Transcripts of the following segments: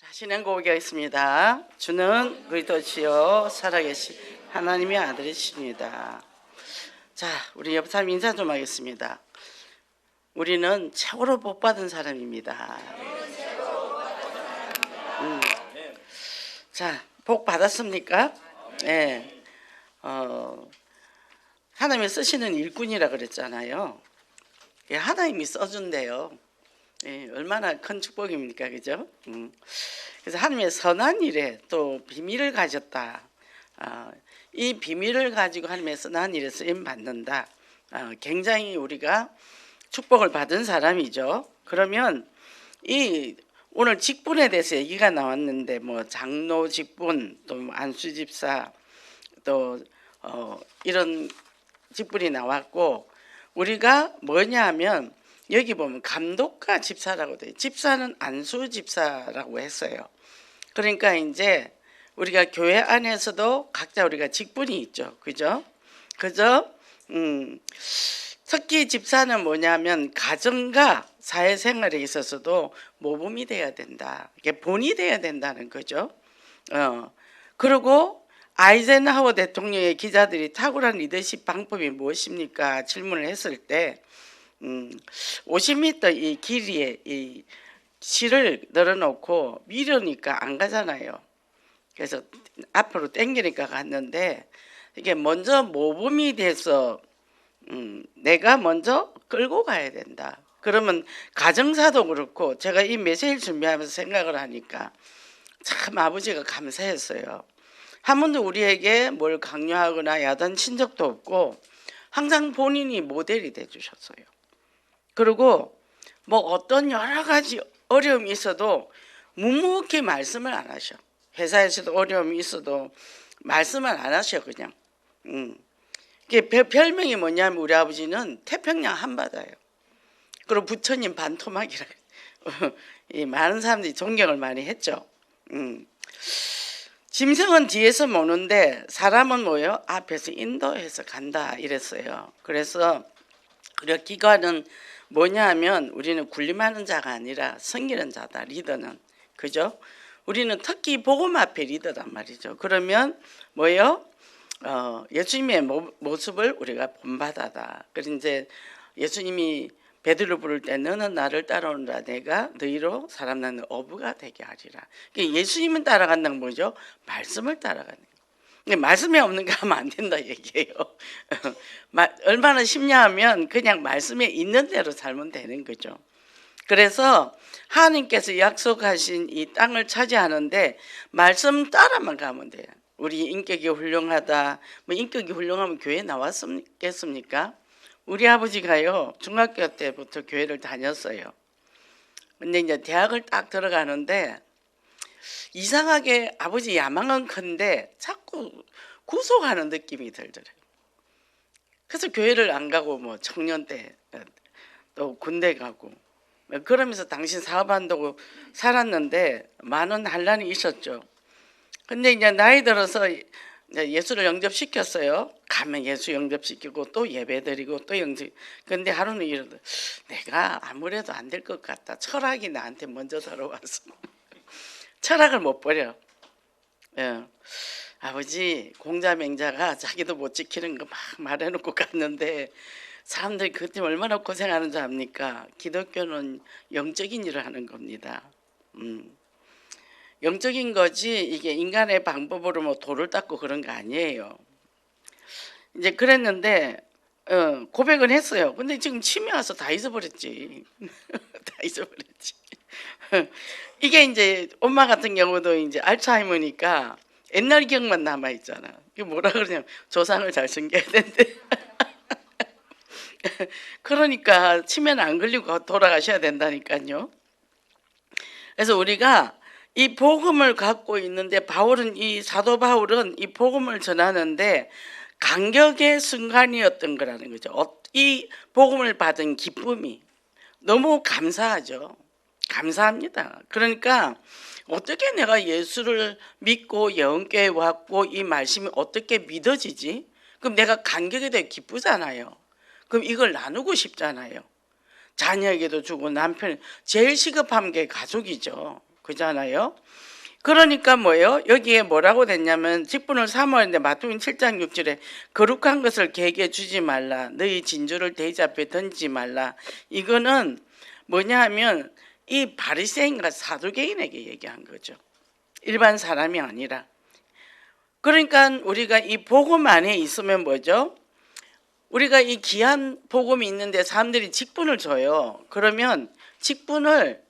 신앙고백이 있습니다. 주는 그리스도시요 살아계신 하나님의 아들이십니다. 자, 우리 옆 사람 인사 좀 하겠습니다. 우리는 최고로 복받은 사람입니다. 자, 복 받았습니까? 네. 하나님이 쓰시는 일꾼이라 그랬잖아요. 하나님이 써준대요. 예, 얼마나 큰 축복입니까, 그죠? 그래서 하나님의 선한 일에 또 비밀을 가졌다. 이 비밀을 가지고 하나님의 선한 일에 쓰임 받는다. 굉장히 우리가 축복을 받은 사람이죠. 그러면 이 오늘 직분에 대해서 얘기가 나왔는데 뭐 장로 직분, 또 안수 집사, 또 이런 직분이 나왔고 우리가 뭐냐 하면. 여기 보면 감독과 집사라고 돼. 집사는 안수 집사라고 했어요. 그러니까 이제 우리가 교회 안에서도 각자 우리가 직분이 있죠. 그죠? 그죠? 특히 집사는 뭐냐면 가정과 사회생활에 있어서도 모범이 돼야 된다. 이게 본이 돼야 된다는 거죠. 그리고 아이젠하워 대통령의 기자들이 탁월한 리더십 방법이 무엇입니까? 질문을 했을 때 50m 이 길이에 이 실을 널어놓고 밀으니까 안 가잖아요. 그래서 앞으로 당기니까 갔는데 이게 먼저 모범이 돼서 내가 먼저 끌고 가야 된다. 그러면 가정사도 그렇고 제가 이 메시지를 준비하면서 생각을 하니까 참 아버지가 감사했어요. 한 번도 우리에게 뭘 강요하거나 야단친 적도 없고 항상 본인이 모델이 돼주셨어요. 그리고 뭐 어떤 여러 가지 어려움이 있어도 묵묵히 말씀을 안 하셔. 회사에서도 어려움이 있어도 말씀을 안 하셔 그냥. 이게 별명이 뭐냐면 우리 아버지는 태평양 한바다예요. 그리고 부처님 반토막이라 많은 사람들이 존경을 많이 했죠. 짐승은 뒤에서 모는데 사람은 뭐예요? 앞에서 인도해서 간다 이랬어요. 그래서 우리가 기관은 뭐냐 하면 우리는 군림하는 자가 아니라 섬기는 자다. 리더는. 그죠? 우리는 특히 복음 앞에 리더단 말이죠. 그러면 뭐예요? 예수님의 모습을 우리가 본받아다. 그래서 이제 예수님이 베드로 부를 때 너는 나를 따라오느라 내가 너희로 사람 낳는 어부가 되게 하리라. 예수님은 따라간다는 뭐죠? 말씀을 따라가는 거예요. 말씀이 없는 거 하면 안 된다 얘기예요. 얼마나 쉽냐 하면 그냥 말씀에 있는 대로 살면 되는 거죠. 그래서 하나님께서 약속하신 이 땅을 차지하는데 말씀 따라만 가면 돼요. 우리 인격이 훌륭하다. 뭐 인격이 훌륭하면 교회 나왔겠습니까? 우리 아버지가요 중학교 때부터 교회를 다녔어요. 근데 이제 대학을 딱 들어가는데 이상하게 아버지 야망은 큰데 자꾸 구속하는 느낌이 들더래요. 그래서 교회를 안 가고 뭐 청년 때 또 군대 가고 그러면서 당신 사업한다고 살았는데 많은 한란이 있었죠. 근데 이제 나이 들어서 예수를 영접시켰어요. 가면 예수 영접시키고 또 예배드리고 또 영접. 근데 하루는 이러더 내가 아무래도 안 될 것 같다. 철학이 나한테 먼저 들어와서 철학을 못 버려. 예. 아버지 공자맹자가 자기도 못 지키는 거 막 말해놓고 갔는데 사람들이 그때 얼마나 고생하는 줄 압니까? 기독교는 영적인 일을 하는 겁니다. 영적인 거지 이게 인간의 방법으로 뭐 돌을 닦고 그런 거 아니에요. 이제 그랬는데 고백은 했어요. 근데 지금 치매 와서 다 잊어버렸지. 다 잊어버렸지. 이게 이제 엄마 같은 경우도 이제 알츠하이머니까 옛날 기억만 남아 있잖아. 이게 뭐라 그러냐면 조상을 잘 섬겨야 된대. 그러니까 치매는 안 걸리고 돌아가셔야 된다니까요. 그래서 우리가 이 복음을 갖고 있는데 이 사도 바울은 이 복음을 전하는데 감격의 순간이었던 거라는 거죠. 이 복음을 받은 기쁨이 너무 감사하죠. 감사합니다. 그러니까 어떻게 내가 예수를 믿고 예언교회에 왔고 이 말씀이 어떻게 믿어지지? 그럼 내가 감격에 대해 기쁘잖아요. 그럼 이걸 나누고 싶잖아요. 자녀에게도 주고 남편 제일 시급한 게 가족이죠. 그잖아요. 그러니까 뭐예요? 여기에 뭐라고 됐냐면 직분을 사모하는데 마태복음 7장 6절에 거룩한 것을 개에게 주지 말라. 너희 진주를 돼지 앞에 던지지 말라. 이거는 뭐냐 하면 이 바리새인과 사두개인에게 얘기한 거죠. 일반 사람이 아니라. 그러니까 우리가 이 복음 안에 있으면 뭐죠? 우리가 이 귀한 복음이 있는데 사람들이 직분을 줘요. 그러면 직분을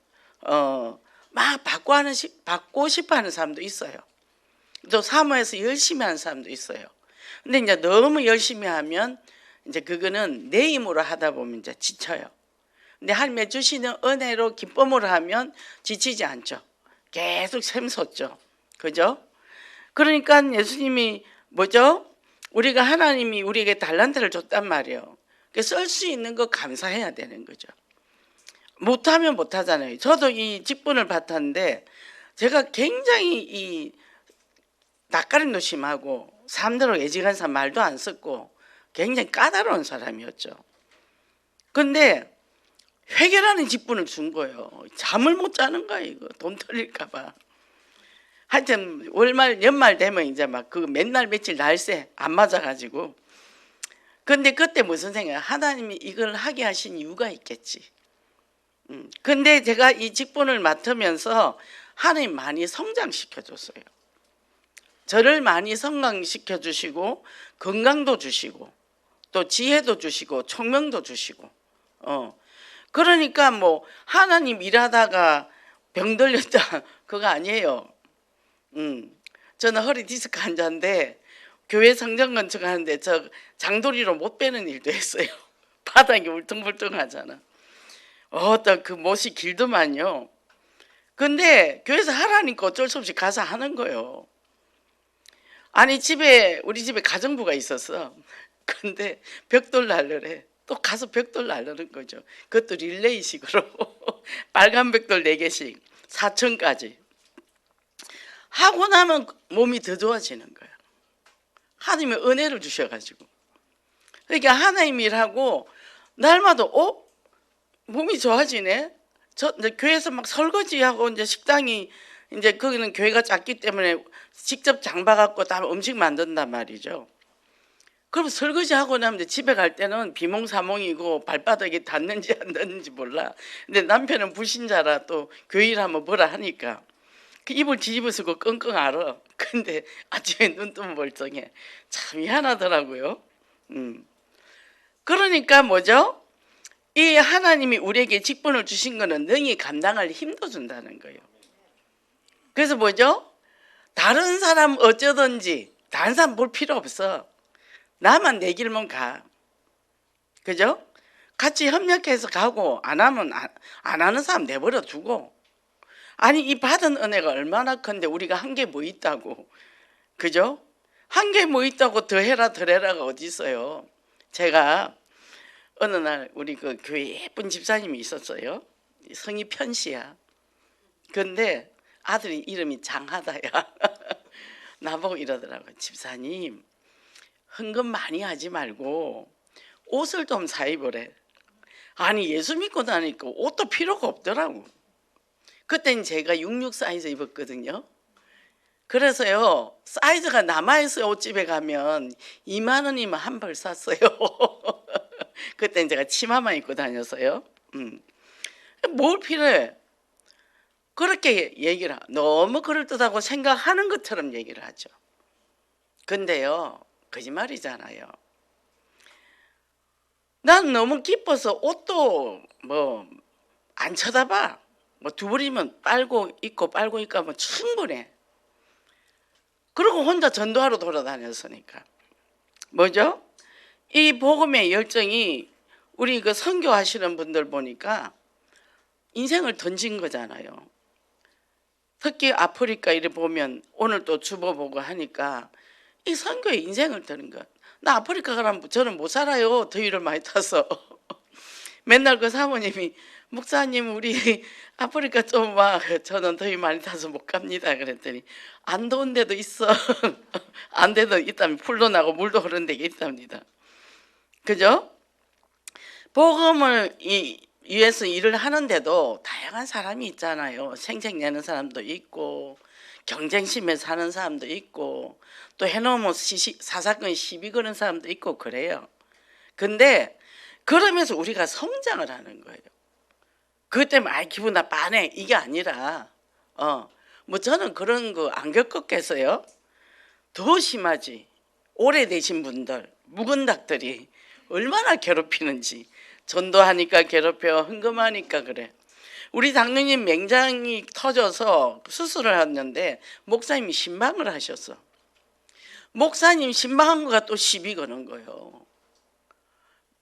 막 받고 싶어 하는 사람도 있어요. 또 사모해서 열심히 하는 사람도 있어요. 근데 이제 너무 열심히 하면 이제 그거는 내 힘으로 하다 보면 이제 지쳐요. 근데 하나님의 주시는 은혜로 기쁨으로 하면 지치지 않죠. 계속 샘솟죠. 그죠? 그러니까 예수님이 뭐죠? 우리가 하나님이 우리에게 달란트를 줬단 말이에요. 쓸 수 있는 거 감사해야 되는 거죠. 못하면 못하잖아요. 저도 이 직분을 받았는데 제가 굉장히 이 낯가림도 심하고 사람들하고 애지간사 말도 안 섞고 굉장히 까다로운 사람이었죠. 근데 회계라는 직분을 준 거예요. 잠을 못 자는 거야 이거. 돈 털릴까 봐. 하여튼 연말 되면 이제 막 그 맨날 며칠 날새 안 맞아가지고. 근데 그때 무슨 생각? 하나님이 이걸 하게 하신 이유가 있겠지. 근데 제가 이 직분을 맡으면서 하나님 많이 성장시켜 줬어요. 저를 많이 성장시켜 주시고 건강도 주시고 또 지혜도 주시고 총명도 주시고. 그러니까 뭐 하나님 일하다가 병 들렸다 그거 아니에요. 저는 허리 디스크 환자인데 교회 성전 건축하는데 저 장도리로 못 빼는 일도 했어요. 바닥이 울퉁불퉁하잖아. 어떤 그 못이 길더만요. 근데 교회에서 하라니까 어쩔 수 없이 가서 하는 거예요. 아니 우리 집에 가정부가 있었어. 근데 벽돌 날르래. 또 가서 벽돌 날르는 거죠. 그것도 릴레이식으로 빨간 벽돌 4개씩 4층까지 하고 나면 몸이 더 좋아지는 거야. 하나님의 은혜를 주셔가지고. 그러니까 하나님 일하고 날마다 몸이 좋아지네. 저 이제 교회에서 막 설거지하고 이제 식당이 이제 거기는 교회가 작기 때문에 직접 장봐갖고 다 음식 만든단 말이죠. 그럼 설거지하고 나면 집에 갈 때는 비몽사몽이고 발바닥에 닿는지 안 닿는지 몰라. 근데 남편은 불신자라 또 교회 일하면 뭐라 하니까 그 입을 뒤집어 쓰고 끙끙 앓아. 근데 아침에 눈 뜨면 멀쩡해. 참 희한하더라고요. 그러니까 뭐죠? 이 하나님이 우리에게 직분을 주신 거는 능히 감당할 힘도 준다는 거예요. 그래서 뭐죠? 다른 사람 어쩌든지 다른 사람 볼 필요 없어. 나만 내 길만 가. 그죠? 같이 협력해서 가고 안 하면 안 하는 사람 내버려 두고. 아니 이 받은 은혜가 얼마나 큰데 우리가 한 게 뭐 있다고. 그죠? 한 게 뭐 있다고 더 해라 덜 해라가 어디 있어요. 제가 어느 날 우리 그 교회 예쁜 집사님이 있었어요. 성이 편씨야. 근데 아들이 이름이 장하다야. 나보고 이러더라고. 집사님 헌금 많이 하지 말고 옷을 좀 사 입으래. 아니 예수 믿고 다니까 옷도 필요가 없더라고. 그때는 제가 66 사이즈 입었거든요. 그래서요 사이즈가 남아있어요. 옷집에 가면 2만 원이면 한 벌 샀어요. 그때는 제가 치마만 입고 다녔어요. 뭘 필요해? 그렇게 얘기를 너무 그럴듯하고 생각하는 것처럼 얘기를 하죠. 근데요 거짓말이잖아요. 난 너무 기뻐서 옷도 뭐 안 쳐다봐. 뭐 두 벌이면 빨고 입고 하면 충분해. 그리고 혼자 전도하러 돌아다녔으니까. 뭐죠? 이 복음의 열정이 우리 그 선교하시는 분들 보니까 인생을 던진 거잖아요. 특히 아프리카 이래 보면 오늘 또 주보 보고 하니까 이 선교에 인생을 드는 것. 나 아프리카 가면 저는 못 살아요. 더위를 많이 타서. 맨날 그 사모님이 목사님 우리 아프리카 좀 와. 저는 더위 많이 타서 못 갑니다. 그랬더니 안 더운 데도 있어. 안 데도 있다면 풀도 나고 물도 흐르는 데가 있답니다. 그죠? 복음을 위해서 일을 하는데도 다양한 사람이 있잖아요. 생색 내는 사람도 있고 경쟁심에 사는 사람도 있고 또 해놓으면 사사건 시비 거는 사람도 있고 그래요. 근데 그러면서 우리가 성장을 하는 거예요. 그것 때문에 아이 기분 나빠네 이게 아니라 뭐 저는 그런 거 안 겪었겠어요. 더 심하지. 오래되신 분들 묵은 닭들이 얼마나 괴롭히는지. 전도하니까 괴롭혀, 헌금하니까 그래. 우리 장로님 맹장이 터져서 수술을 했는데 목사님이 신방을 하셨어. 목사님 신방한 거가 또 시비 거는 거예요.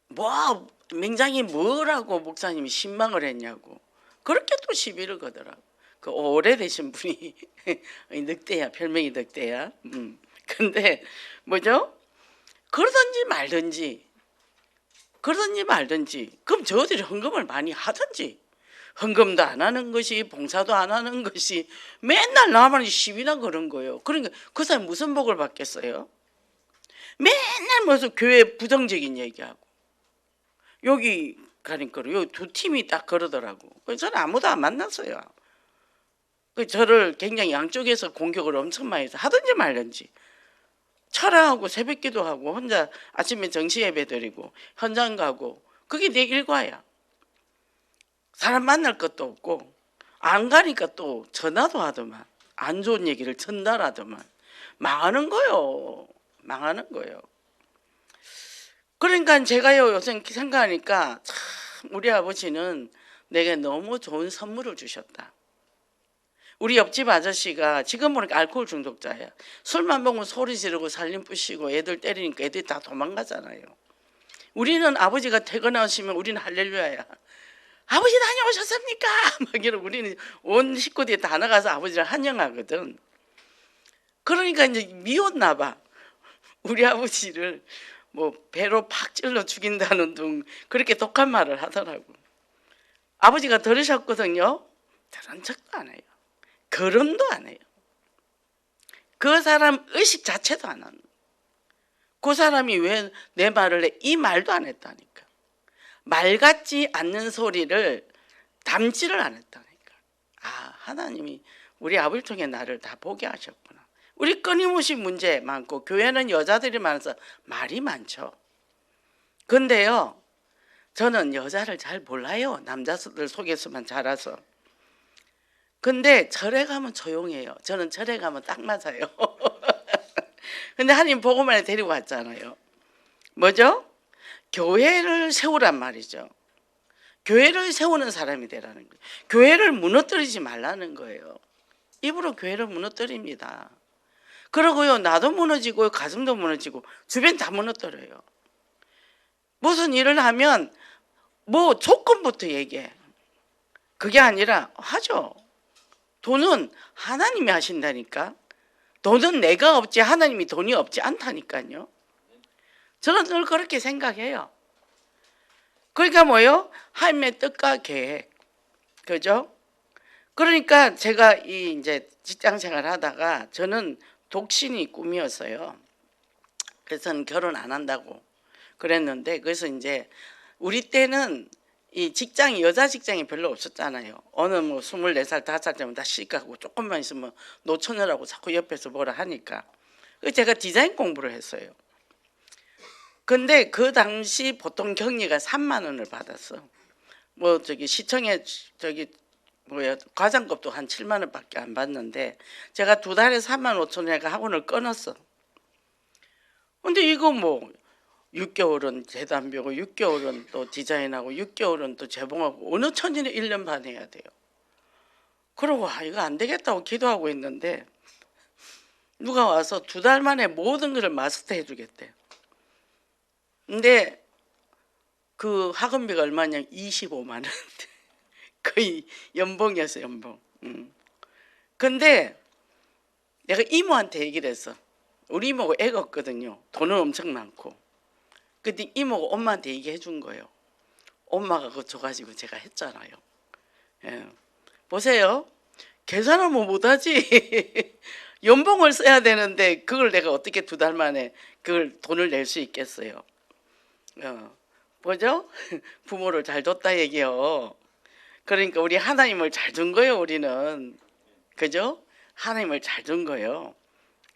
뭐 맹장이 뭐라고 목사님이 신방을 했냐고. 그렇게 또 시비를 거더라고. 그 오래되신 분이 늑대야, 별명이 늑대야. 근데 뭐죠? 그러든지 말든지 그럼 저들이 헌금을 많이 하든지, 헌금도 안 하는 것이 봉사도 안 하는 것이 맨날 나만 시비나 그런 거예요. 그러니까 그 사람 무슨 복을 받겠어요? 맨날 무슨 교회 부정적인 얘기하고 여기 가니까 여기 두 팀이 딱 그러더라고. 그래서 저는 아무도 안 만났어요. 저를 굉장히 양쪽에서 공격을 엄청 많이 해서 하든지 말든지 철학하고 새벽기도 하고 혼자 아침에 정시예배 드리고 현장 가고 그게 내 일과야. 사람 만날 것도 없고 안 가니까 또 전화도 하더만 안 좋은 얘기를 전달하더만 망하는 거요. 그러니까 제가요 요새 생각하니까 참 우리 아버지는 내게 너무 좋은 선물을 주셨다. 우리 옆집 아저씨가 지금 보니까 알코올 중독자야. 술만 먹으면 소리 지르고 살림 부시고 애들 때리니까 애들이 다 도망가잖아요. 우리는 아버지가 퇴근하시면 우리는 할렐루야야. 아버지 다녀오셨습니까? 막 이러고 우리는 온 식구들이 다 나가서 아버지를 환영하거든. 그러니까 이제 미웠나 봐. 우리 아버지를 뭐 배로 팍 찔러 죽인다는 둥 그렇게 독한 말을 하더라고. 아버지가 들으셨거든요. 저런 척도 안 해요. 거론도 안 해요. 그 사람 의식 자체도 안 하는. 그 사람이 왜 내 말을 해? 이 말도 안 했다니까. 말 같지 않는 소리를 담지를 안 했다니까. 아, 하나님이 우리 아버지를 통해 나를 다 보게 하셨구나. 우리 끊임없이 문제 많고 교회는 여자들이 많아서 말이 많죠. 근데요, 저는 여자를 잘 몰라요. 남자들 속에서만 자라서. 근데 절에 가면 조용해요. 저는 절에 가면 딱 맞아요. 근데 하나님 복음을 데리고 왔잖아요. 뭐죠? 교회를 세우란 말이죠. 교회를 세우는 사람이 되라는 거예요. 교회를 무너뜨리지 말라는 거예요. 입으로 교회를 무너뜨립니다. 그러고요, 나도 무너지고 가슴도 무너지고 주변 다 무너뜨려요. 무슨 일을 하면 뭐 조건부터 얘기해. 그게 아니라 하죠. 돈은 하나님이 하신다니까. 돈은 내가 없지 하나님이 돈이 없지 않다니까요. 저는 늘 그렇게 생각해요. 그러니까 뭐요? 하나님의 뜻과 계획. 그죠? 그러니까 제가 이제 직장 생활 하다가 저는 독신이 꿈이었어요. 그래서 결혼 안 한다고 그랬는데, 그래서 이제 우리 때는 이 직장이 여자 직장이 별로 없었잖아요. 어느 뭐 24살, 5살 때면 다 시집가고 조금만 있으면 노처녀라고 자꾸 옆에서 뭐라 하니까. 그래서 제가 디자인 공부를 했어요. 근데 그 당시 보통 경리가 3만 원을 받았어. 뭐 저기 시청에 저기 뭐야 과장급도 한 7만 원밖에 안 받는데 제가 두 달에 3만 5천 원에 학원을 끊었어. 근데 이거 뭐 6개월은 재단비고 6개월은 또 디자인하고 6개월은 또 재봉하고 어느 천지는 1년 반 해야 돼요. 그러고 이거 안 되겠다고 기도하고 있는데 누가 와서 두 달 만에 모든 것을 마스터해 주겠대. 근데 그 학원비가 얼마냐? 25만 원. 거의 연봉이었어, 연봉. 근데 내가 이모한테 얘기를 했어. 우리 이모가 애가 없거든요. 돈은 엄청 많고. 근데 이모가 엄마한테 얘기해 준 거예요. 엄마가 그거 줘가지고 제가 했잖아요. 예. 보세요. 계산하면 못하지. 연봉을 써야 되는데 그걸 내가 어떻게 두 달 만에 그걸 돈을 낼 수 있겠어요. 뭐죠? 부모를 잘 뒀다 얘기요. 그러니까 우리 하나님을 잘 둔 거예요, 우리는. 그죠? 하나님을 잘 둔 거예요.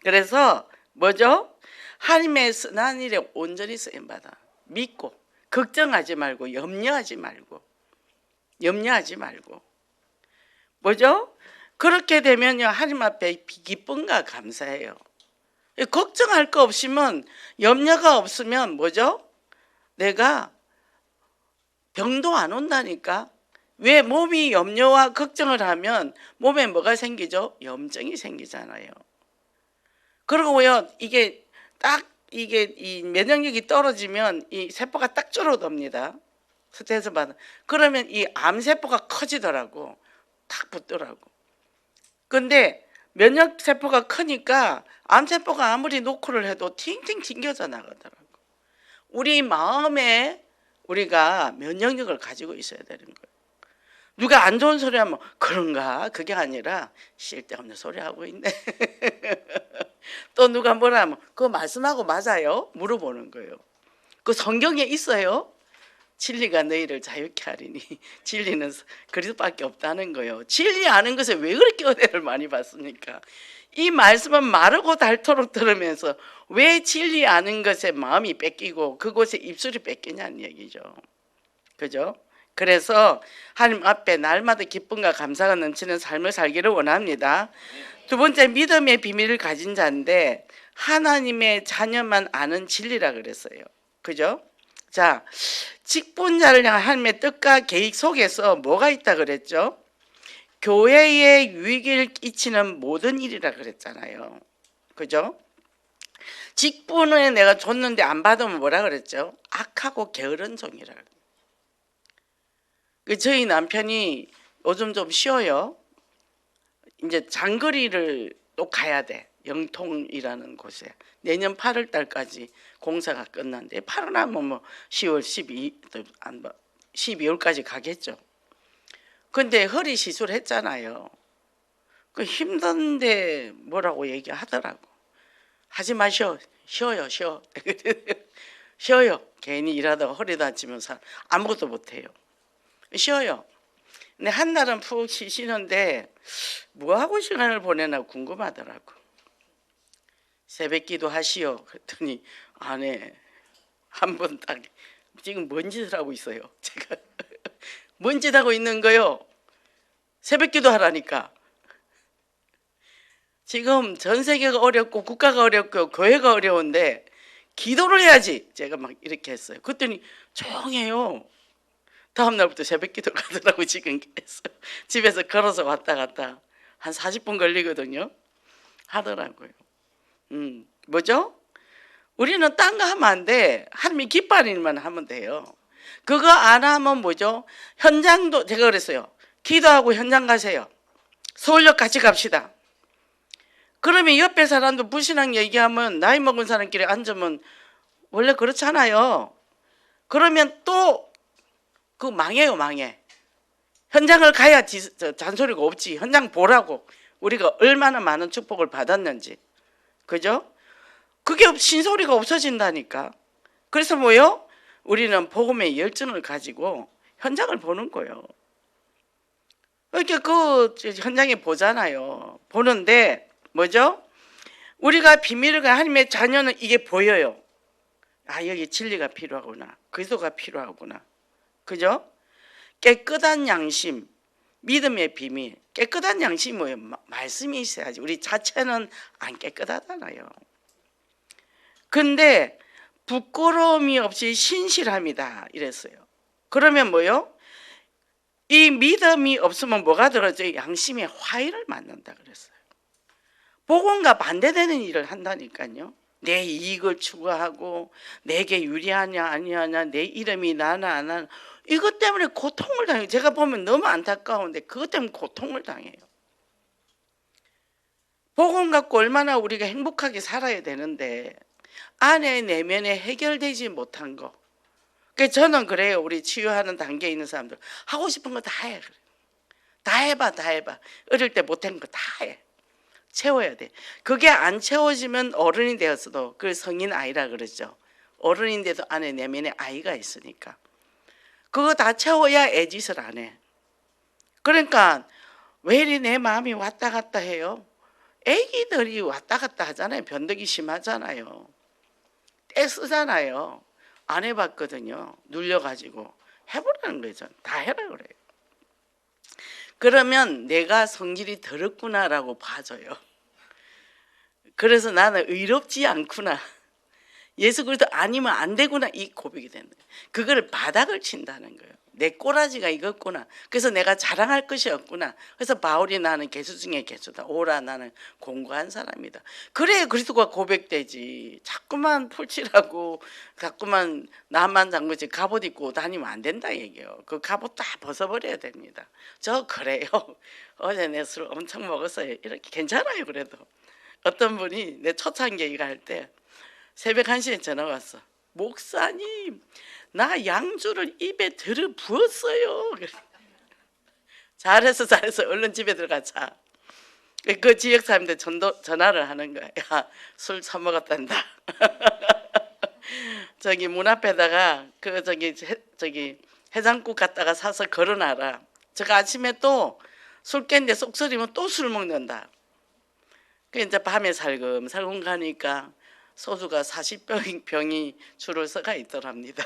그래서 뭐죠? 하나님의 선한 일에 온전히 쓰임받아. 믿고 걱정하지 말고 염려하지 말고 뭐죠? 그렇게 되면요 하나님 앞에 기쁨과 감사해요. 걱정할 거 없으면 염려가 없으면 뭐죠? 내가 병도 안 온다니까. 왜 몸이 염려와 걱정을 하면 몸에 뭐가 생기죠? 염증이 생기잖아요. 그리고요 이게 딱 이게 이 면역력이 떨어지면 이 세포가 딱 줄어듭니다. 스트레스 받아. 그러면 이 암세포가 커지더라고. 탁 붙더라고. 근데 면역 세포가 크니까 암세포가 아무리 노크를 해도 팅팅 튕겨져 나가더라고. 우리 마음에 우리가 면역력을 가지고 있어야 되는 거예요. 누가 안 좋은 소리 하면 그런가? 그게 아니라 쓸데없는 소리 하고 있네. 또 누가 뭐라 하면 그거 말씀하고 맞아요? 물어보는 거예요. 그 성경에 있어요? 진리가 너희를 자유케 하리니. 진리는 그리스도밖에 없다는 거예요. 진리 아는 것에 왜 그렇게 은혜를 많이 받습니까? 이 말씀은 마르고 닳도록 들으면서 왜 진리 아는 것에 마음이 뺏기고 그곳에 입술이 뺏기냐는 얘기죠. 그죠? 그래서 하나님 앞에 날마다 기쁨과 감사가 넘치는 삶을 살기를 원합니다. 두 번째, 믿음의 비밀을 가진 자인데 하나님의 자녀만 아는 진리라 그랬어요. 그죠? 자, 직분자를 향한 하나님의 뜻과 계획 속에서 뭐가 있다 그랬죠? 교회에 유익을 끼치는 모든 일이라 그랬잖아요. 그죠? 직분을 내가 줬는데 안 받으면 뭐라 그랬죠? 악하고 게으른 종이라. 저희 남편이 요즘 좀 쉬어요. 이제 장거리를 또 가야 돼. 영통이라는 곳에. 내년 8월 달까지 공사가 끝났는데 8월 하면 뭐 10월 12월까지 가겠죠. 근데 허리 시술했잖아요. 그 힘든데 뭐라고 얘기하더라고. 하지 마셔. 쉬어요. 쉬어요. 괜히 일하다가 허리 다치면서 아무것도 못해요. 쉬어요. 근데 한 날은 푹 쉬시는데 뭐하고 시간을 보내나 궁금하더라고. 새벽기도 하시오. 그랬더니 안 해. 한 번 딱 지금 뭔 짓을 하고 있어요. 제가 뭔 짓 하고 있는 거요? 새벽기도 하라니까. 지금 전 세계가 어렵고 국가가 어렵고 교회가 어려운데 기도를 해야지. 제가 막 이렇게 했어요. 그랬더니 조용해요. 다음 날부터 새벽기도 가더라고. 지금 했어요. 집에서 걸어서 왔다 갔다 한 40분 걸리거든요. 하더라고요. 뭐죠? 우리는 딴 거 하면 안 돼. 하나님이 기뻐하는 일만 하면 돼요. 그거 안 하면 뭐죠? 현장도 제가 그랬어요. 기도하고 현장 가세요. 서울역 같이 갑시다. 그러면 옆에 사람도 불신앙 얘기하면 나이 먹은 사람끼리 앉으면 원래 그렇잖아요. 그러면 또 그 망해요. 현장을 가야 잔소리가 없지. 현장 보라고. 우리가 얼마나 많은 축복을 받았는지. 그죠? 그게 신소리가 없어진다니까. 그래서 뭐요? 우리는 복음의 열정을 가지고 현장을 보는 거예요. 이렇게 그 현장에 보잖아요. 보는데 뭐죠? 우리가 비밀을 하나님의 자녀는 이게 보여요. 아, 여기 진리가 필요하구나. 그리스도가 필요하구나. 그죠? 깨끗한 양심, 믿음의 비밀. 깨끗한 양심이 뭐예요? 말씀이 있어야지. 우리 자체는 안 깨끗하잖아요. 근데 부끄러움이 없이 신실함이다 이랬어요. 그러면 뭐요? 이 믿음이 없으면 뭐가 들어져? 양심의 화해를 만든다 그랬어요. 복음과 반대되는 일을 한다니까요. 내 이익을 추구하고 내게 유리하냐 아니하냐, 내 이름이 나나 안 하나, 이것 때문에 고통을 당해요. 제가 보면 너무 안타까운데 그것 때문에 고통을 당해요. 복음 갖고 얼마나 우리가 행복하게 살아야 되는데 안에 내면에 해결되지 못한 거. 그래서 저는 그래요. 우리 치유하는 단계에 있는 사람들 하고 싶은 거 다 해. 다 해봐. 어릴 때 못한 거 다 해. 채워야 돼. 그게 안 채워지면 어른이 되었어도 그 성인 아이라 그러죠. 어른인데도 안에 내면에 아이가 있으니까 그거 다 채워야 애짓을 안 해. 그러니까 왜 이리 내 마음이 왔다 갔다 해요? 애기들이 왔다 갔다 하잖아요. 변덕이 심하잖아요. 떼쓰잖아요. 안 해봤거든요. 눌려가지고 해보라는 거죠. 다 해라 그래요. 그러면 내가 성질이 더럽구나라고 봐줘요. 그래서 나는 의롭지 않구나. 예수 그리스도 아니면 안 되구나 이 고백이 되는 거예요. 그거를 바닥을 친다는 거예요. 내 꼬라지가 이겼구나. 그래서 내가 자랑할 것이 없구나. 그래서 바울이 나는 개수 중에 개수다. 오라 나는 공고한 사람이다. 그래야 그리스도가 고백되지. 자꾸만 풀칠하고 자꾸만 나만 잠그지 갑옷 입고 다니면 안 된다 얘기예요. 그 갑옷 다 벗어버려야 됩니다. 저 그래요. 어제 내 술 엄청 먹었어요. 이렇게 괜찮아요. 그래도 어떤 분이 내 초창기 할 때 새벽 1시에 전화 왔어. 목사님 나 양주를 입에 들어 부었어요. 잘했어 얼른 집에 들어가자. 그 지역 사람들 전화를 하는 거야. 야, 술 처먹었단다. 저기 문 앞에다가 그 저기 해장국 갖다가 사서 걸어놔라. 저가 아침에 또 술 깼는데 쏙소리면 또 술 먹는다. 그 이제 밤에 살금살금 가니까 소주가 40병이 줄을 서가 있더랍니다.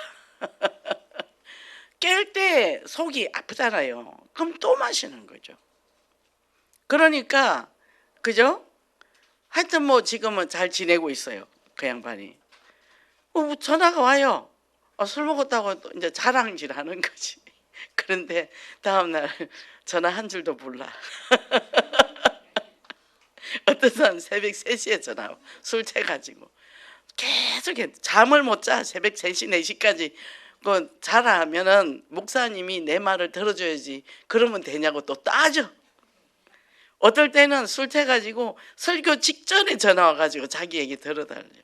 깰 때 속이 아프잖아요. 그럼 또 마시는 거죠. 그러니까 그죠? 하여튼 뭐 지금은 잘 지내고 있어요. 그 양반이. 전화가 와요. 술 먹었다고 또 이제 자랑질하는 거지. 그런데 다음날 전화 한 줄도 몰라. 어떤 사람 새벽 3시에 전화 와. 술 취해가지고 계속 잠을 못 자. 새벽 3시 4시까지 그 자라면은 목사님이 내 말을 들어줘야지. 그러면 되냐고 또 따져. 어떨 때는 술 취해가지고 설교 직전에 전화 와가지고 자기 얘기 들어달래요.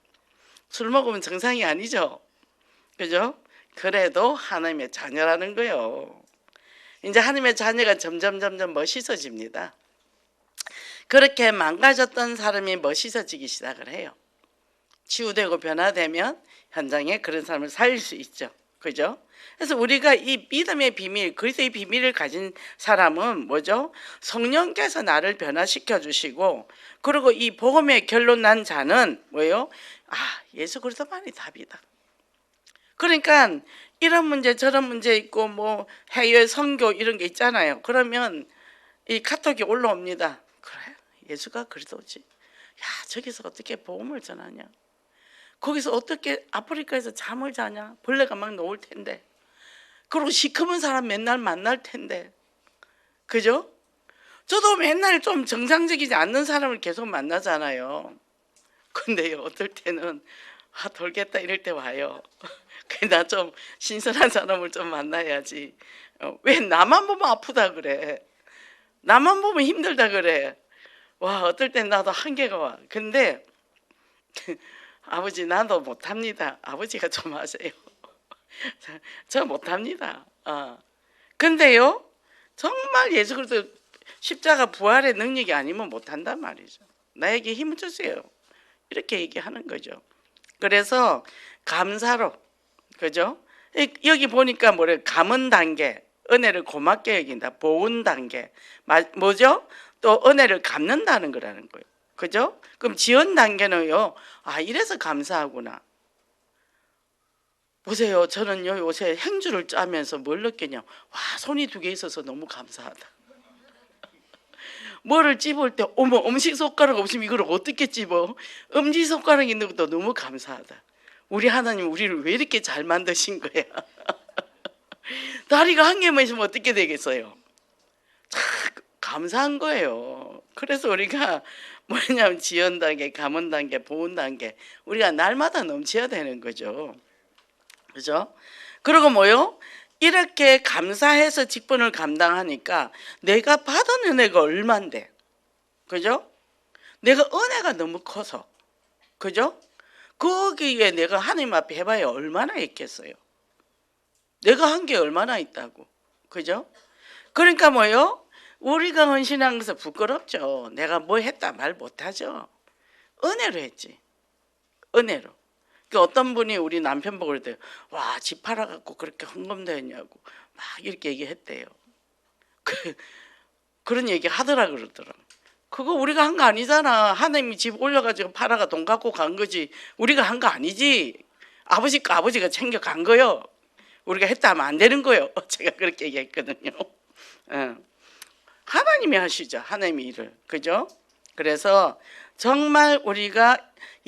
술 먹으면 정상이 아니죠. 그죠? 그래도 하나님의 자녀라는 거예요. 이제 하나님의 자녀가 점점 멋있어집니다. 그렇게 망가졌던 사람이 멋있어지기 시작을 해요. 치유되고 변화되면 현장에 그런 사람을 살릴 수 있죠. 그죠? 그래서 우리가 이 믿음의 비밀, 그리스도의 비밀을 가진 사람은 뭐죠? 성령께서 나를 변화시켜 주시고, 그리고 이 복음의 결론 난 자는 뭐예요? 예수 그리스도만이 답이다. 그러니까 이런 문제 저런 문제 있고 뭐 해외 선교 이런 게 있잖아요. 그러면 이 카톡이 올라옵니다. 그래, 예수가 그리스도지. 야, 저기서 어떻게 복음을 전하냐? 거기서 어떻게 아프리카에서 잠을 자냐? 벌레가 막 나올 텐데. 그리고 시커먼 사람 맨날 만날 텐데. 그죠? 저도 맨날 좀 정상적이지 않는 사람을 계속 만나잖아요. 근데요, 어떨 때는 돌겠다 이럴 때 와요. 나 좀 신선한 사람을 좀 만나야지. 왜 나만 보면 아프다 그래? 나만 보면 힘들다 그래? 와, 어떨 땐 나도 한계가 와. 근데 아버지 나도 못합니다. 아버지가 좀 하세요. 저 못합니다. 근데요, 정말 예수 그리스도 십자가 부활의 능력이 아니면 못한단 말이죠. 나에게 힘을 주세요. 이렇게 얘기하는 거죠. 그래서 감사로, 그죠? 여기 보니까 뭐래? 감은 단계, 은혜를 고맙게 여긴다. 보은 단계, 뭐죠? 또 은혜를 갚는다는 거라는 거예요. 그죠? 그럼 지연 단계는요. 이래서 감사하구나. 보세요. 저는요 요새 행주를 짜면서 뭘 느끼냐. 와, 손이 2개 있어서 너무 감사하다. 뭐를 찝을 때 어머, 엄지손가락 없으면 이걸 어떻게 찝어? 엄지손가락 있는 것도 너무 감사하다. 우리 하나님 우리를 왜 이렇게 잘 만드신 거야? 다리가 한 개만 있으면 어떻게 되겠어요? 참 감사한 거예요. 그래서 우리가 뭐냐면 지연 단계, 감은 단계, 보은 단계, 우리가 날마다 넘쳐야 되는 거죠. 그죠? 그리고 뭐요? 이렇게 감사해서 직분을 감당하니까 내가 받은 은혜가 얼만데, 그죠? 내가 은혜가 너무 커서, 그죠? 거기에 내가 하나님 앞에 해봐야 얼마나 있겠어요? 내가 한 게 얼마나 있다고, 그죠? 그러니까 뭐요? 우리가 헌신한 것은 부끄럽죠. 내가 뭐 했다 말 못하죠. 은혜로 했지. 은혜로. 그 어떤 분이 우리 남편 보고 그랬대요. 와, 집 팔아갖고 그렇게 헌금되었냐고 막 이렇게 얘기했대요. 그런 얘기 하더라 그러더라. 그거 우리가 한 거 아니잖아. 하나님이 집 올려가지고 팔아가 돈 갖고 간 거지. 우리가 한 거 아니지. 아버지가 챙겨간 거요. 우리가 했다 하면 안 되는 거요. 제가 그렇게 얘기했거든요. 하나님이 하시죠. 하나님이 일을. 그죠? 그래서 정말 우리가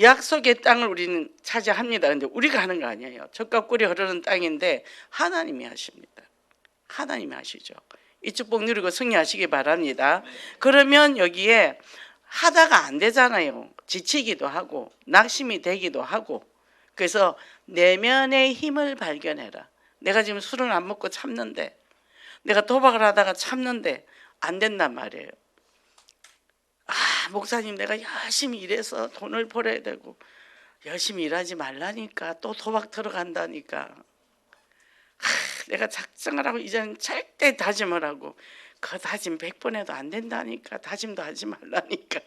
약속의 땅을 우리는 차지합니다. 근데 우리가 하는 거 아니에요. 젖과 꿀이 흐르는 땅인데 하나님이 하십니다. 하나님이 하시죠. 이 축복 누리고 승리하시기 바랍니다. 그러면 여기에 하다가 안 되잖아요. 지치기도 하고 낙심이 되기도 하고. 그래서 내면의 힘을 발견해라. 내가 지금 술을 안 먹고 참는데, 내가 도박을 하다가 참는데 안 된단 말이에요. 아, 목사님, 내가 열심히 일해서 돈을 벌어야 되고 열심히 일하지 말라니까 또 도박 들어간다니까. 내가 작정을 하고 이제는 절대 다짐을 하고 그 다짐 100번 해도 안 된다니까. 다짐도 하지 말라니까.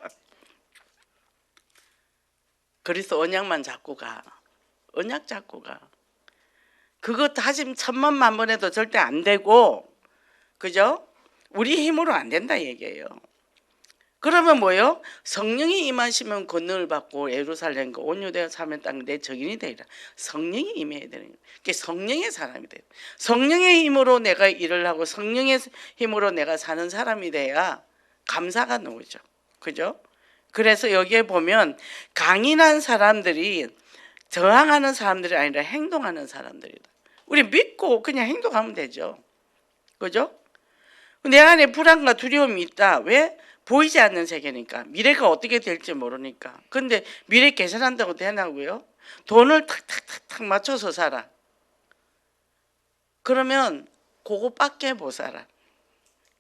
그래서 언약만 잡고 가. 언약 잡고 가. 그거 다짐 1000번 해도 절대 안 되고, 그죠? 우리 힘으로 안 된다 얘기예요. 그러면 뭐요? 성령이 임하시면 권능을 받고 예루살렘과 온 유대와 사면 땅 내 적인이 되리라. 성령이 임해야 되는 거예요. 그게 성령의 사람이 돼요. 성령의 힘으로 내가 일을 하고 성령의 힘으로 내가 사는 사람이 돼야 감사가 나오죠. 그죠? 그래서 여기에 보면 강인한 사람들이 저항하는 사람들이 아니라 행동하는 사람들이다. 우리 믿고 그냥 행동하면 되죠. 그죠? 내 안에 불안과 두려움이 있다. 왜? 보이지 않는 세계니까. 미래가 어떻게 될지 모르니까. 근데 미래 계산한다고 되나고요? 돈을 탁탁탁탁 맞춰서 살아. 그러면 그거밖에 못 살아.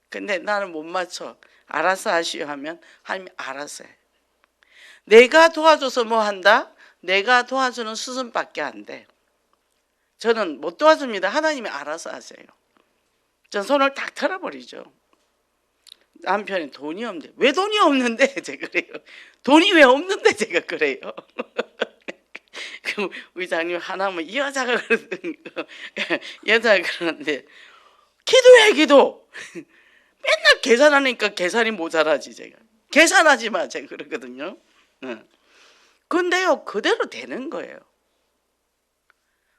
근데 나는 못 맞춰. 알아서 하시오 하면 하나님이 알아서 해. 내가 도와줘서 뭐 한다? 내가 도와주는 수준밖에 안 돼. 저는 못 도와줍니다. 하나님이 알아서 하세요. 전 손을 딱 털어버리죠. 남편이 돈이 없는데. 왜 돈이 없는데? 제가 그래요. 돈이 왜 없는데? 제가 그래요. 그 의장님 하나면 이 여자가 그러더니 여자가 그러는데 기도해 기도. 맨날 계산하니까 계산이 모자라지. 제가 계산하지 마. 제가 그러거든요. 근데요 그대로 되는 거예요.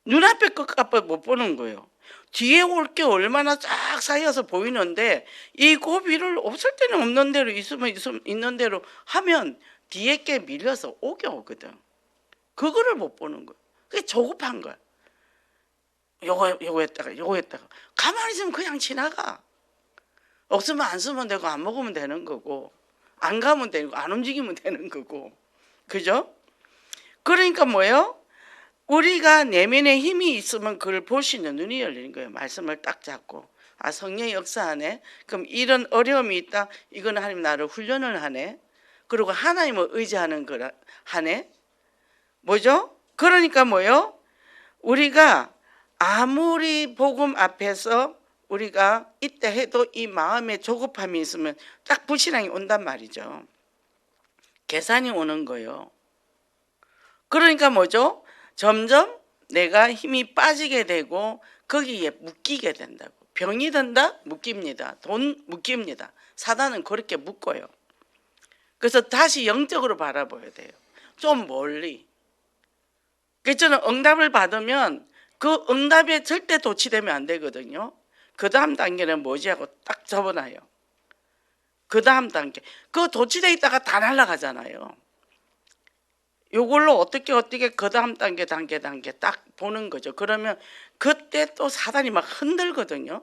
눈앞에 것밖에 못 보는 거예요. 뒤에 올 게 얼마나 쫙 쌓여서 보이는데 이 고비를 없을 때는 없는 대로 있으면 있는 대로 하면 뒤에 게 밀려서 오게 오거든. 그거를 못 보는 거예요. 그게 조급한 거야. 요거 했다가 가만히 있으면 그냥 지나가. 없으면 안 쓰면 되고 안 먹으면 되는 거고 안 가면 되고 안 움직이면 되는 거고. 그죠? 그러니까 뭐예요? 우리가 내면에 힘이 있으면 그걸 볼 수 있는 눈이 열리는 거예요. 말씀을 딱 잡고 아 성령의 역사하네. 그럼 이런 어려움이 있다. 이거는 하나님 나를 훈련을 하네. 그리고 하나님을 의지하는 거라 하네. 뭐죠? 그러니까 뭐요? 우리가 아무리 복음 앞에서 우리가 이때 해도 이 마음에 조급함이 있으면 딱 불신앙이 온단 말이죠. 계산이 오는 거예요. 그러니까 뭐죠? 점점 내가 힘이 빠지게 되고 거기에 묶이게 된다고. 병이 든다? 묶입니다. 돈 묶입니다. 사단은 그렇게 묶어요. 그래서 다시 영적으로 바라봐야 돼요. 좀 멀리. 그래서 저는 응답을 받으면 그 응답에 절대 도취되면 안 되거든요. 그 다음 단계는 뭐지 하고 딱 접어놔요. 그 다음 단계. 그 도취돼 있다가 다 날아가잖아요. 요걸로 어떻게 그 다음 단계 딱 보는 거죠. 그러면 그때 또 사단이 막 흔들거든요.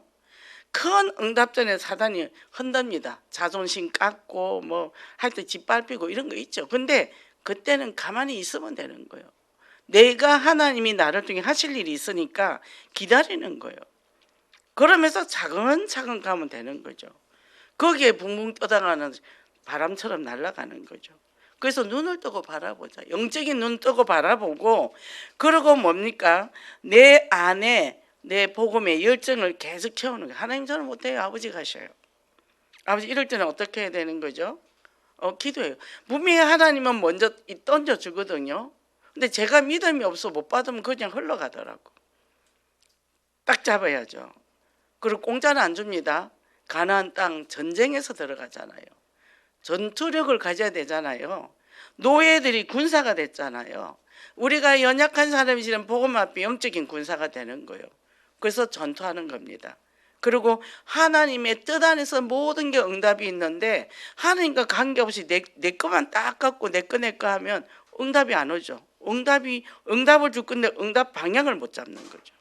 큰 응답 전에 사단이 흔듭니다. 자존심 깎고 뭐 할 때 짓밟히고 이런 거 있죠. 근데 그때는 가만히 있으면 되는 거예요. 내가 하나님이 나를 통해 하실 일이 있으니까 기다리는 거예요. 그러면서 차근차근 가면 되는 거죠. 거기에 붕붕 떠다가는 바람처럼 날아가는 거죠. 그래서 눈을 뜨고 바라보자. 영적인 눈 뜨고 바라보고 그러고 뭡니까? 내 안에 내 복음의 열정을 계속 채우는 거예요. 하나님 저는 못해요. 아버지가 하셔요. 아버지 이럴 때는 어떻게 해야 되는 거죠? 기도해요. 분명히 하나님은 먼저 던져주거든요. 근데 제가 믿음이 없어 못 받으면 그냥 흘러가더라고. 딱 잡아야죠. 그리고 공짜는 안 줍니다. 가나안 땅 전쟁에서 들어가잖아요. 전투력을 가져야 되잖아요. 노예들이 군사가 됐잖아요. 우리가 연약한 사람이지만 복음 앞에 영적인 군사가 되는 거예요. 그래서 전투하는 겁니다. 그리고 하나님의 뜻 안에서 모든 게 응답이 있는데 하나님과 관계없이 내 것만 딱 갖고 내 거 하면 응답이 안 오죠. 응답을 줄 건데 응답 방향을 못 잡는 거죠.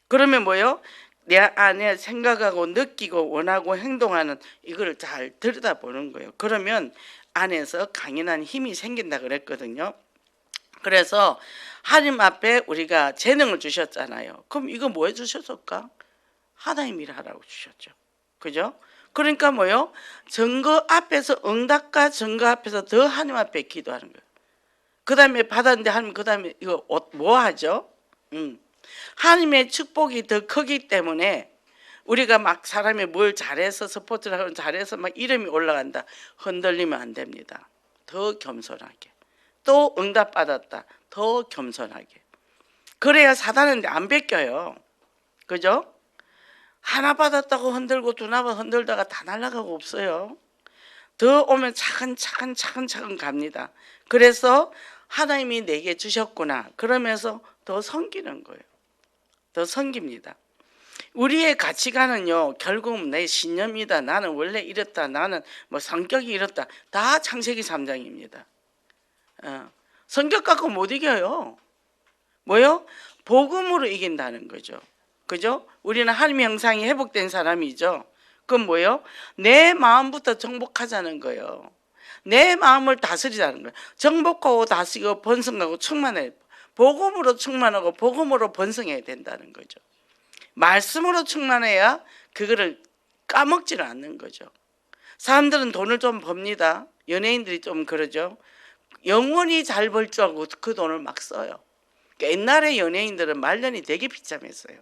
그러면 뭐요? 내 안에 생각하고 느끼고 원하고 행동하는 이걸 잘 들여다보는 거예요. 그러면 안에서 강인한 힘이 생긴다 그랬거든요. 그래서 하나님 앞에 우리가 재능을 주셨잖아요. 그럼 이거 뭐 해주셨을까? 하나님 일하라고 주셨죠. 그죠? 그러니까 뭐요? 증거 앞에서 응답과 증거 앞에서 더 하나님 앞에 기도하는 거예요. 그 다음에 받았는데 하나님 그 다음에 이거 뭐 하죠? 하나님의 축복이 더 크기 때문에 우리가 막 사람이 뭘 잘해서 스포츠를 하고 잘해서 막 이름이 올라간다. 흔들리면 안 됩니다. 더 겸손하게. 또 응답 받았다. 더 겸손하게. 그래야 사단은 안 뺏겨요. 그죠? 하나 받았다고 흔들고 두나 흔들다가 다 날아가고 없어요. 더 오면 차근차근 갑니다. 그래서 하나님이 내게 주셨구나. 그러면서 더 섬기는 거예요. 더 섬깁니다. 우리의 가치관은요, 결국은 내 신념이다. 나는 원래 이렇다. 나는 뭐 성격이 이렇다. 다 창세기 3장입니다. 성격 갖고 못 이겨요. 뭐요? 복음으로 이긴다는 거죠. 그죠? 우리는 하나님의 형상이 회복된 사람이죠. 그건 뭐예요? 내 마음부터 정복하자는 거예요. 내 마음을 다스리자는 거예요. 정복하고 다스리고 번성하고 충만해. 복음으로 충만하고 복음으로 번성해야 된다는 거죠. 말씀으로 충만해야 그거를 까먹지를 않는 거죠. 사람들은 돈을 좀 법니다. 연예인들이 좀 그러죠. 영원히 잘 벌 줄 알고 그 돈을 막 써요. 그러니까 옛날에 연예인들은 말년이 되게 비참했어요.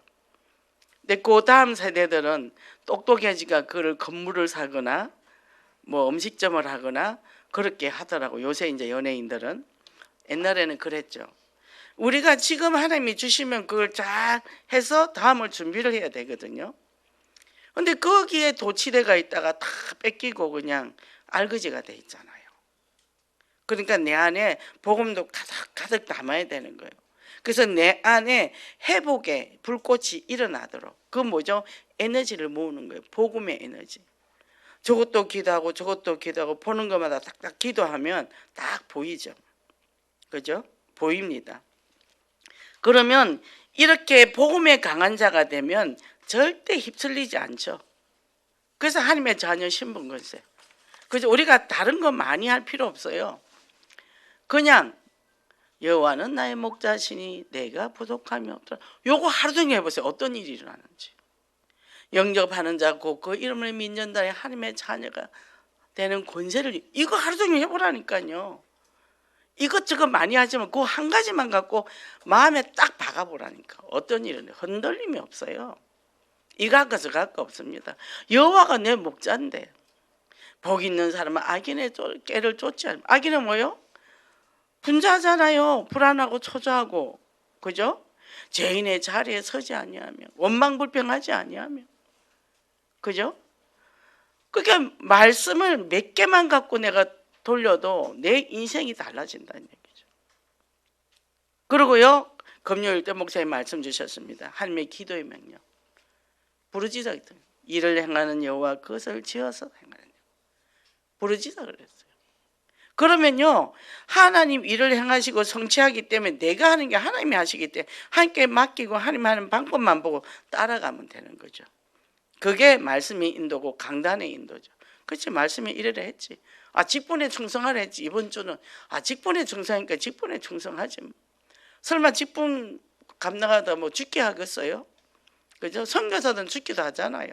근데 그 다음 세대들은 똑똑해지가 그걸 건물을 사거나 뭐 음식점을 하거나 그렇게 하더라고. 요새 이제 연예인들은. 옛날에는 그랬죠. 우리가 지금 하나님이 주시면 그걸 잘 해서 다음을 준비를 해야 되거든요. 근데 거기에 도치대가 있다가 다 뺏기고 그냥 알거지가 돼 있잖아요. 그러니까 내 안에 복음도 가득 담아야 되는 거예요. 그래서 내 안에 회복의 불꽃이 일어나도록. 그건 뭐죠? 에너지를 모으는 거예요. 복음의 에너지. 저것도 기도하고 저것도 기도하고 보는 것마다 딱딱 기도하면 딱 보이죠. 그죠? 보입니다. 그러면 이렇게 복음에 강한 자가 되면 절대 휩쓸리지 않죠. 그래서 하나님의 자녀 신분 건세. 그죠? 우리가 다른 거 많이 할 필요 없어요. 그냥 여호와는 나의 목자시니 내가 부족함이 없더라. 요거 하루 종일 해보세요. 어떤 일이 일어나는지. 영접하는 자고 그 이름을 믿는 자의 하나님의 자녀가 되는 권세를 이거 하루 종일 해보라니까요. 이것저것 많이 하지만 그 한 가지만 갖고 마음에 딱 박아보라니까. 어떤 일은 흔들림이 없어요. 이거 할까 저거 할까 없습니다. 여호와가 내 목자인데 복 있는 사람은 악인의 깨를 쫓지 않으면. 악인은 뭐요? 분자잖아요. 불안하고 초조하고. 그죠? 죄인의 자리에 서지 아니하며 원망불평하지 아니하며. 그죠? 그러니까 말씀을 몇 개만 갖고 내가 돌려도 내 인생이 달라진다는 얘기죠. 그리고요, 금요일 때 목사님 말씀 주셨습니다. 하나님의 기도의 명령. 부르짖어. 일을 행하는 여호와 그것을 지어서 행하는 여호와. 부르짖어 그랬어요. 그러면요, 하나님 일을 행하시고 성취하기 때문에 내가 하는 게 하나님이 하시기 때문에 하나님께 맡기고 하나님 하는 방법만 보고 따라가면 되는 거죠. 그게 말씀의 인도고 강단의 인도죠. 그렇지, 말씀이 이래라 했지. 직분에 충성하라 했지. 이번 주는 직분에 충성하니까 직분에 충성하지. 설마 직분 감당하다 뭐 죽게 하겠어요? 그죠? 선교사들은 죽기도 하잖아요.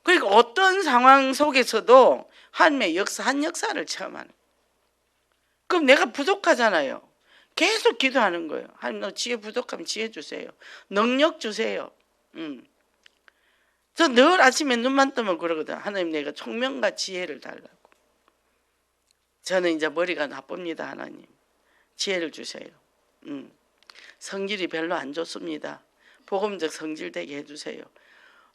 그러니까 어떤 상황 속에서도 하나님의 한 역사를 체험하는. 그럼 내가 부족하잖아요. 계속 기도하는 거예요. 하나님, 너 지혜 부족하면 지혜 주세요. 능력 주세요. 저 늘 아침에 눈만 뜨면 그러거든. 하나님, 내가 총명과 지혜를 달라고. 저는 이제 머리가 나쁩니다, 하나님. 지혜를 주세요. 성질이 별로 안 좋습니다. 복음적 성질 되게 해주세요.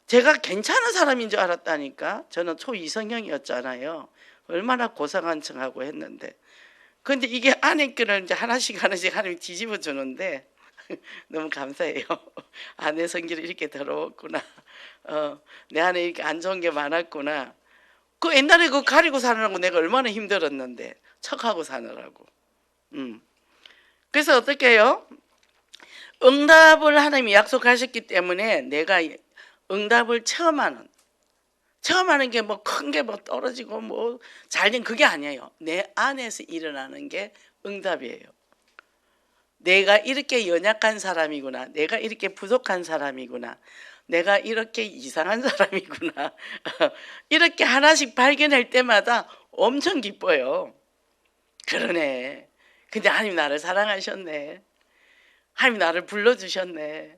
제가 괜찮은 사람인 줄 알았다니까. 저는 초이성형이었잖아요. 얼마나 고상한 척하고 했는데. 근데 이게 아내 거를 이제 하나씩 하나님이 뒤집어 주는데 너무 감사해요. 아내 성질이 이렇게 더러웠구나. 내 안에 이렇게 안 좋은 게 많았구나. 그 옛날에 그 가리고 사느라고 내가 얼마나 힘들었는데 척하고 사느라고. 그래서 어떻게 해요? 응답을 하나님이 약속하셨기 때문에 내가 응답을 체험하는 게 뭐 큰 게 뭐 떨어지고 뭐 잘된 그게 아니에요. 내 안에서 일어나는 게 응답이에요. 내가 이렇게 연약한 사람이구나. 내가 이렇게 부족한 사람이구나. 내가 이렇게 이상한 사람이구나. 이렇게 하나씩 발견할 때마다 엄청 기뻐요. 그러네. 근데 하나님 나를 사랑하셨네. 하나님 나를 불러주셨네.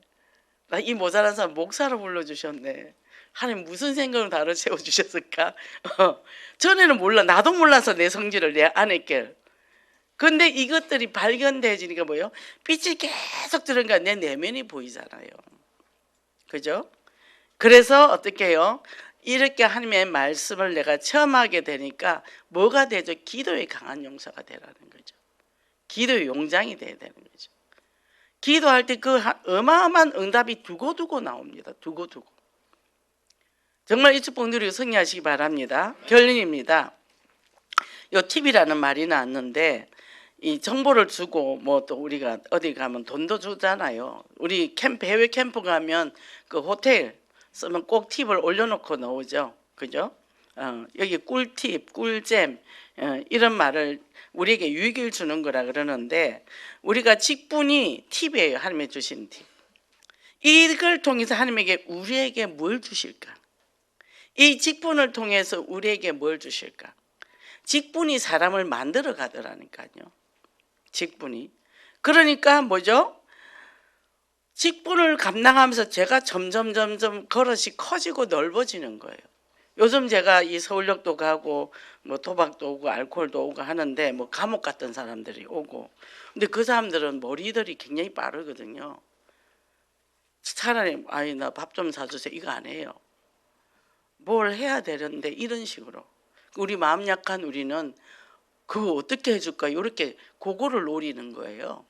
나 이 모자란 사람 목사로 불러주셨네. 하나님 무슨 생각으로 나를 세워주셨을까? 전에는 몰라. 나도 몰라서 내 성질을 내 안에 근데 이것들이 발견되지니까 뭐예요? 빛이 계속 들어가니까 내 내면이 보이잖아요. 그죠? 그래서 어떻게 해요? 이렇게 하나님의 말씀을 내가 체험하게 되니까 뭐가 되죠? 기도의 강한 용사가 되라는 거죠. 기도의 용장이 돼야 되는 거죠. 기도할 때 그 어마어마한 응답이 두고두고 나옵니다. 두고두고. 정말 이 축복 누리고 승리하시기 바랍니다. 결론입니다. 요 팁이라는 말이 나왔는데 이 정보를 주고 뭐 또 우리가 어디 가면 돈도 주잖아요. 우리 캠프 해외 캠프 가면 그 호텔 쓰면 꼭 팁을 올려놓고 나오죠. 그죠? 여기 꿀팁, 꿀잼 이런 말을 우리에게 유익을 주는 거라 그러는데 우리가 직분이 팁이에요. 하나님이 주신 팁. 이걸 통해서 하나님에게 우리에게 뭘 주실까? 이 직분을 통해서 우리에게 뭘 주실까? 직분이 사람을 만들어 가더라니까요. 직분이. 그러니까 뭐죠? 직분을 감당하면서 제가 점점 그릇이 커지고 넓어지는 거예요. 요즘 제가 이 서울역도 가고 뭐 도박도 오고 알코올도 오고 하는데 뭐 감옥 갔던 사람들이 오고 근데 그 사람들은 머리들이 굉장히 빠르거든요. 차라리 아이 나 밥 좀 사주세요 이거 안 해요. 뭘 해야 되는데 이런 식으로 우리 마음 약한 우리는 그거 어떻게 해줄까 이렇게 그거를 노리는 거예요.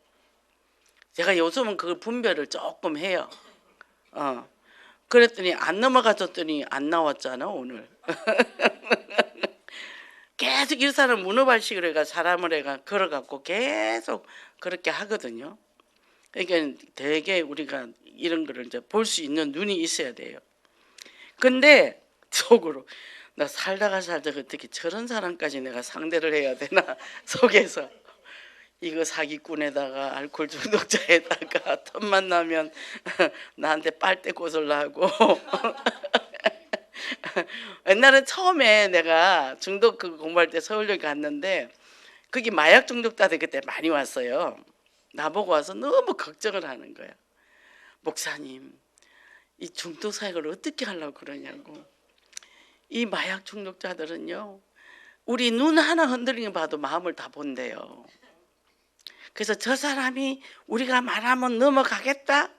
제가 요즘은 그 분별을 조금 해요. 그랬더니 안 넘어가졌더니 안 나왔잖아 오늘. 계속 이 사람 문어발식으로 해가 사람을 해가 걸어갖고 계속 그렇게 하거든요. 그러니까 되게 우리가 이런 거를 이제 볼 수 있는 눈이 있어야 돼요. 근데 속으로 나 살다가 어떻게 저런 사람까지 내가 상대를 해야 되나 속에서 이거 사기꾼에다가 알코올 중독자에다가 틈만 나면 나한테 빨대 꽂으려고 옛날에 처음에 내가 중독 그 공부할 때 서울역 갔는데 거기 마약 중독자들 그때 많이 왔어요. 나보고 와서 너무 걱정을 하는 거야. 목사님 이 중독 사역을 어떻게 하려고 그러냐고. 이 마약 중독자들은요 우리 눈 하나 흔들리는 봐도 마음을 다 본대요. 그래서 저 사람이 우리가 말하면 넘어가겠다?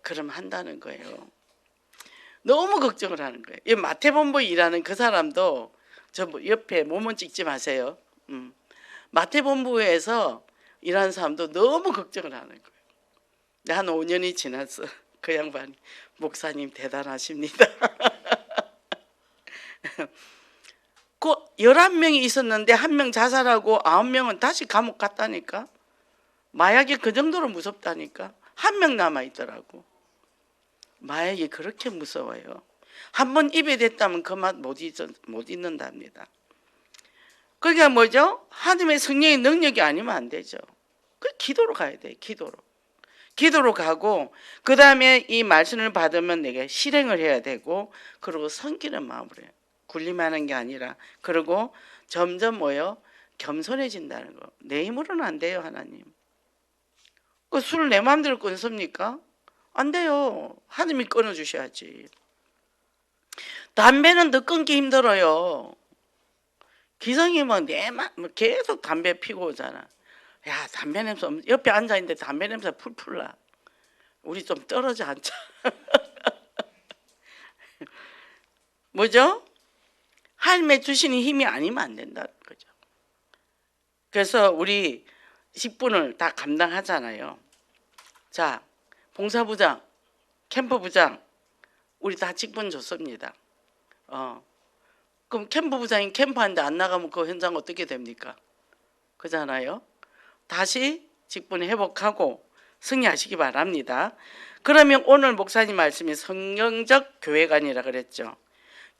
그럼 한다는 거예요. 너무 걱정을 하는 거예요. 이 마태본부 일하는 그 사람도 저 옆에 몸은 찍지 마세요. 마태본부에서 일하는 사람도 너무 걱정을 하는 거예요. 한 5년이 지났어. 그 양반이 목사님 대단하십니다. 그 11명이 있었는데 1명 자살하고 9명은 다시 감옥 갔다니까. 마약이 그 정도로 무섭다니까. 1명 남아있더라고. 마약이 그렇게 무서워요. 한번 입에 댔다면 그 맛 못 잊는답니다. 그러니까 뭐죠? 하나님의 성령의 능력이 아니면 안 되죠. 그 기도로 가야 돼. 기도로 가고 그 다음에 이 말씀을 받으면 내게 실행을 해야 되고 그리고 섬기는 마음으로 해요. 군림하는 게 아니라. 그리고 점점 뭐요? 겸손해진다는 거. 내 힘으로는 안 돼요. 하나님. 그 술을 내 마음대로 끊습니까? 안 돼요. 하나님이 끊어주셔야지. 담배는 더 끊기 힘들어요. 기성이 뭐 계속 담배 피고 오잖아. 야, 담배 냄새 옆에 앉아 있는데 담배 냄새 풀풀 나. 우리 좀 떨어져 앉자. 뭐죠? 하나님의 주시는 힘이 아니면 안 된다는 거죠. 그래서 우리 직분을 다 감당하잖아요. 자, 봉사부장, 캠프부장, 우리 다 직분 줬습니다. 그럼 캠프부장이 캠프하는데 안 나가면 그 현장 어떻게 됩니까? 그잖아요. 다시 직분 회복하고 승리하시기 바랍니다. 그러면 오늘 목사님 말씀이 성경적 교회관이라 그랬죠.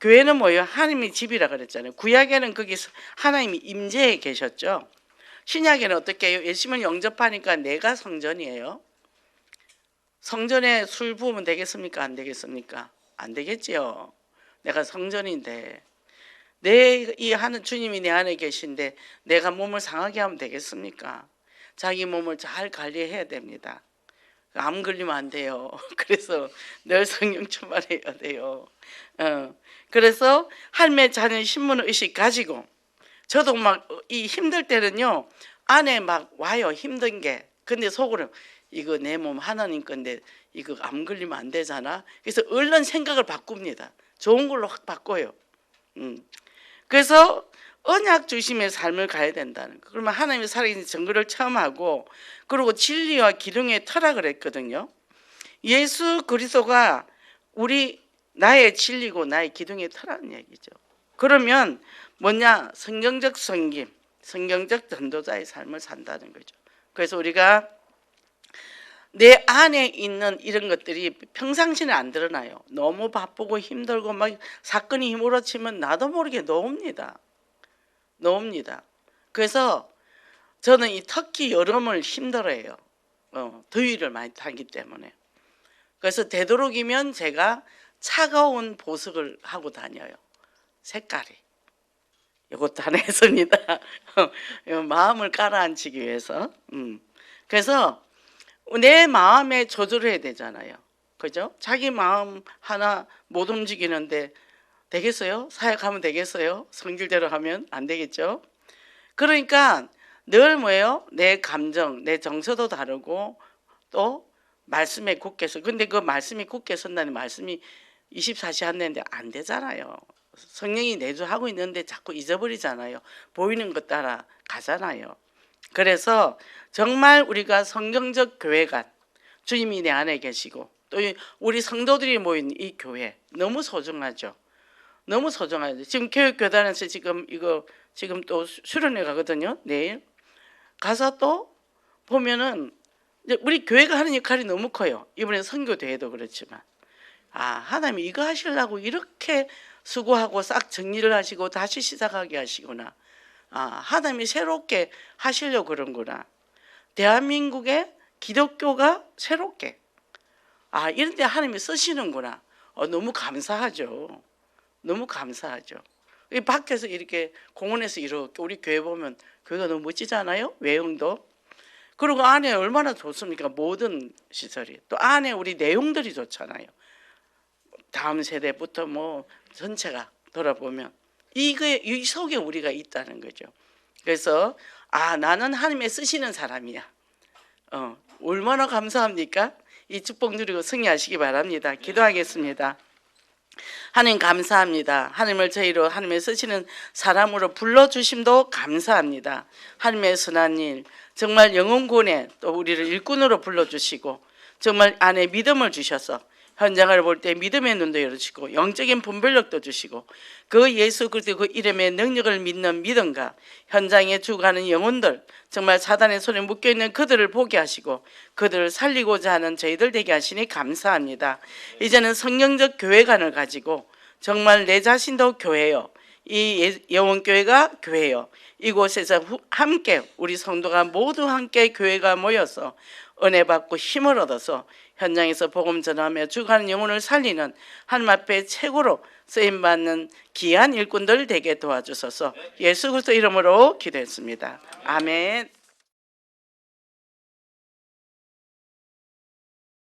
교회는 뭐예요? 하나님의 집이라 그랬잖아요. 구약에는 거기 하나님이 임재해 계셨죠. 신약에는 어떻게 해요? 예수님을 영접하니까 내가 성전이에요. 성전에 술 부으면 되겠습니까? 안 되겠습니까? 안 되겠지요. 내가 성전인데 이 하는 주님이 내 안에 계신데 내가 몸을 상하게 하면 되겠습니까? 자기 몸을 잘 관리해야 됩니다. 암 걸리면 안 돼요. 그래서 늘 성령 충만해야 돼요. 그래서 할매 자녀 신문 의식 가지고 저도 막 이 힘들 때는요 안에 막 와요 힘든 게. 근데 속으로 이거 내 몸 하나님 건데 이거 암 걸리면 안 되잖아. 그래서 얼른 생각을 바꿉니다. 좋은 걸로 확 바꿔요. 그래서 언약 중심의 삶을 가야 된다는 거. 그러면 하나님의 살아계신 증거를 체험하고 그리고 진리와 기둥의 터락을 했거든요. 예수 그리스도가 나의 진리고 나의 기둥의 터라는 얘기죠. 그러면 뭐냐? 성경적 섬김, 성경적 전도자의 삶을 산다는 거죠. 그래서 우리가 내 안에 있는 이런 것들이 평상시는 안 드러나요. 너무 바쁘고 힘들고 막 사건이 휘몰아치면 나도 모르게 놓습니다. 그래서 저는 이 특히 여름을 힘들어해요. 더위를 많이 타기 때문에. 그래서 되도록이면 제가 차가운 보석을 하고 다녀요. 색깔이. 이것도 하나 했습니다. 마음을 깔아앉히기 위해서. 그래서 내 마음에 조절을 해야 되잖아요. 그죠? 자기 마음 하나 못 움직이는데 되겠어요? 사역하면 되겠어요? 성질대로 하면 안 되겠죠? 그러니까 늘 뭐예요? 내 감정, 내 정서도 다르고 또 말씀에 굳게 서. 근데 그 말씀이 굳게 선다는 말씀이 24시 안 되는데 안 되잖아요. 성령이 내주하고 있는데 자꾸 잊어버리잖아요. 보이는 것 따라 가잖아요. 그래서 정말 우리가 성경적 교회가 주님이 내 안에 계시고 또 우리 성도들이 모인 이 교회 너무 소중하죠. 너무 소중하죠. 지금 교육교단에서 지금 또 수련회 가거든요. 내일 가서 또 보면은 우리 교회가 하는 역할이 너무 커요. 이번에 선교대회도 그렇지만 하나님이 이거 하시려고 이렇게 수고하고 싹 정리를 하시고 다시 시작하게 하시구나. 하나님이 새롭게 하시려고 그런구나. 대한민국의 기독교가 새롭게 이런 데 하나님이 쓰시는구나. 너무 감사하죠. 너무 감사하죠. 밖에서 이렇게 공원에서 이렇게 우리 교회 보면 교회가 너무 멋지잖아요. 외형도. 그리고 안에 얼마나 좋습니까? 모든 시설이. 또 안에 우리 내용들이 좋잖아요. 다음 세대부터 뭐 전체가 돌아보면 이 속에 우리가 있다는 거죠. 그래서 나는 하나님의 쓰시는 사람이야. 얼마나 감사합니까? 이 축복 누리고 승리하시기 바랍니다. 기도하겠습니다. 하나님 감사합니다. 하나님을 저희로 하나님의 쓰시는 사람으로 불러주심도 감사합니다. 하나님의 선한 일 정말 영혼군에 또 우리를 일꾼으로 불러주시고 정말 안에 믿음을 주셔서 현장을 볼 때 믿음의 눈도 열어주시고 영적인 분별력도 주시고 그 예수 그리스도 그 이름의 능력을 믿는 믿음과 현장에 죽어가는 영혼들 정말 사단의 손에 묶여있는 그들을 보게 하시고 그들을 살리고자 하는 저희들 되게 하시니 감사합니다. 이제는 성경적 교회관을 가지고 정말 내 자신도 교회요. 이 영혼교회가 교회요. 이곳에서 함께 우리 성도가 모두 함께 교회가 모여서 은혜 받고 힘을 얻어서 현장에서 복음 전하며 죽어가는 영혼을 살리는 하나님 앞에 최고로 쓰임받는 귀한 일꾼들 되게 도와주소서 예수 그리스도 이름으로 기도했습니다. 아멘.